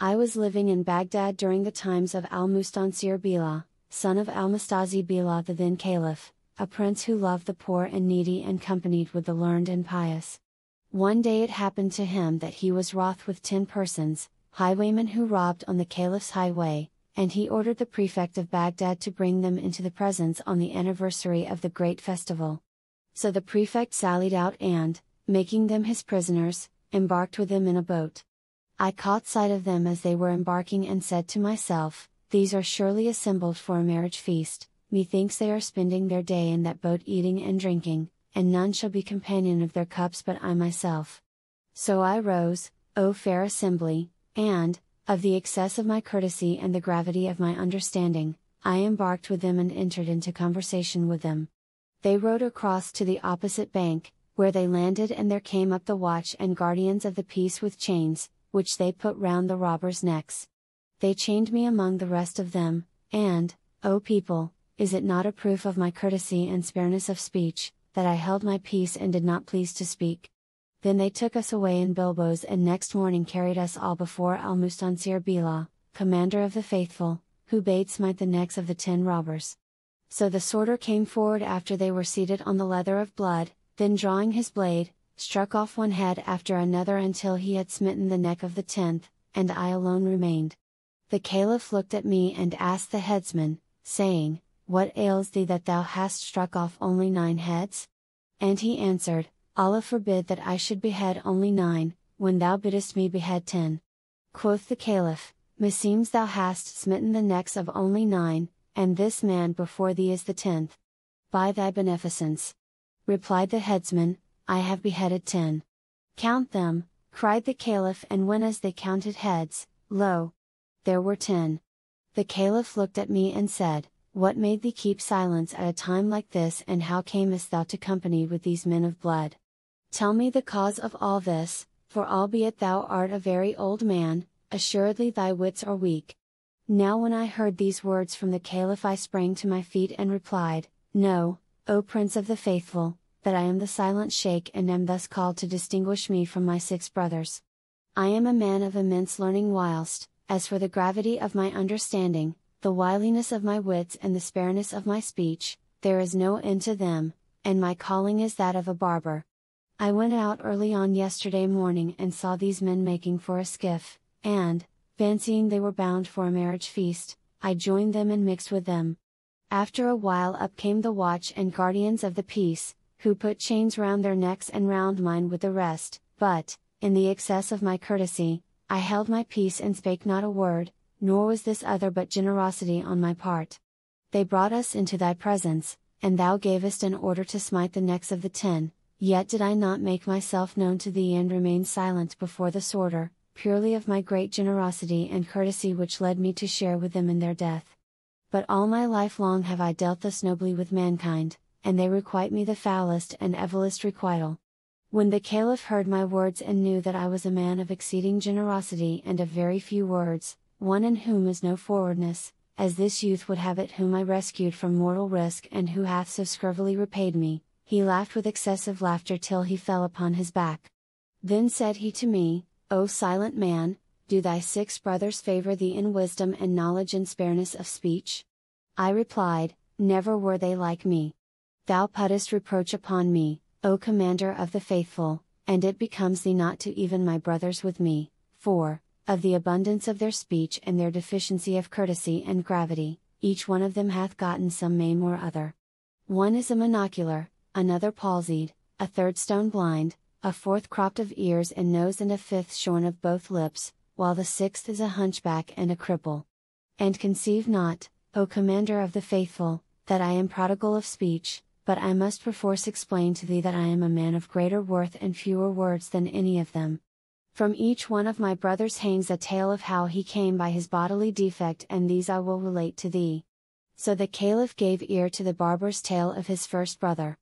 I was living in Baghdad during the times of al-Mustansir Billah, son of al-Mustazi Billah the then Caliph, a prince who loved the poor and needy and companied with the learned and pious. One day it happened to him that he was wroth with 10 persons, highwaymen who robbed on the Caliph's highway, and he ordered the prefect of Baghdad to bring them into the presence on the anniversary of the great festival. So the prefect sallied out and, making them his prisoners, embarked with them in a boat. I caught sight of them as they were embarking and said to myself, "These are surely assembled for a marriage feast, methinks they are spending their day in that boat eating and drinking, and none shall be companion of their cups but I myself." So I rose, O fair assembly, and, of the excess of my courtesy and the gravity of my understanding, I embarked with them and entered into conversation with them. They rowed across to the opposite bank, where they landed, and there came up the watch and guardians of the peace with chains, which they put round the robbers' necks. They chained me among the rest of them, and, O people, is it not a proof of my courtesy and spareness of speech, that I held my peace and did not please to speak? Then they took us away in bilboes and next morning carried us all before al-Mustansir Billah, commander of the faithful, who bade smite the necks of the 10 robbers. So the sworder came forward after they were seated on the leather of blood, then drawing his blade, struck off one head after another until he had smitten the neck of the 10th, and I alone remained. The Caliph looked at me and asked the headsman, saying, "What ails thee that thou hast struck off only 9 heads?" And he answered, "Allah forbid that I should behead only 9, when thou biddest me behead 10. Quoth the Caliph, "Meseems thou hast smitten the necks of only 9, and this man before thee is the 10th. By thy beneficence." Replied the headsman, "I have beheaded 10. "Count them," cried the Caliph, and when as they counted heads, lo! There were 10. The Caliph looked at me and said, "What made thee keep silence at a time like this, and how camest thou to company with these men of blood? Tell me the cause of all this, for albeit thou art a very old man, assuredly thy wits are weak." Now when I heard these words from the Caliph I sprang to my feet and replied, "Know, O Prince of the Faithful, that I am the silent Sheikh and am thus called to distinguish me from my 6 brothers. I am a man of immense learning whilst, as for the gravity of my understanding, the wiliness of my wits and the spareness of my speech, there is no end to them, and my calling is that of a barber. I went out early on yesterday morning and saw these men making for a skiff, and, fancying they were bound for a marriage feast, I joined them and mixed with them. After a while up came the watch and guardians of the peace, who put chains round their necks and round mine with the rest, but, in the excess of my courtesy, I held my peace and spake not a word, nor was this other but generosity on my part. They brought us into thy presence, and thou gavest an order to smite the necks of the 10, yet did I not make myself known to thee and remain silent before the sworder, purely of my great generosity and courtesy which led me to share with them in their death. But all my life long have I dealt thus nobly with mankind, and they requite me the foulest and evilest requital." When the Caliph heard my words and knew that I was a man of exceeding generosity and of very few words, one in whom is no forwardness, as this youth would have it whom I rescued from mortal risk and who hath so scurvily repaid me, he laughed with excessive laughter till he fell upon his back. Then said he to me, "O silent man, do thy 6 brothers favor thee in wisdom and knowledge and spareness of speech?" I replied, "Never were they like me. Thou puttest reproach upon me, O Commander of the Faithful, and it becomes thee not to even my brothers with me, for, of the abundance of their speech and their deficiency of courtesy and gravity, each one of them hath gotten some maim or other. One is a monocular, another palsied, a 3rd stone blind, a 4th cropped of ears and nose and a 5th shorn of both lips, while the 6th is a hunchback and a cripple. And conceive not, O Commander of the Faithful, that I am prodigal of speech, but I must perforce explain to thee that I am a man of greater worth and fewer words than any of them. From each one of my brothers hangs a tale of how he came by his bodily defect, and these I will relate to thee." So the Caliph gave ear to the barber's tale of his first brother.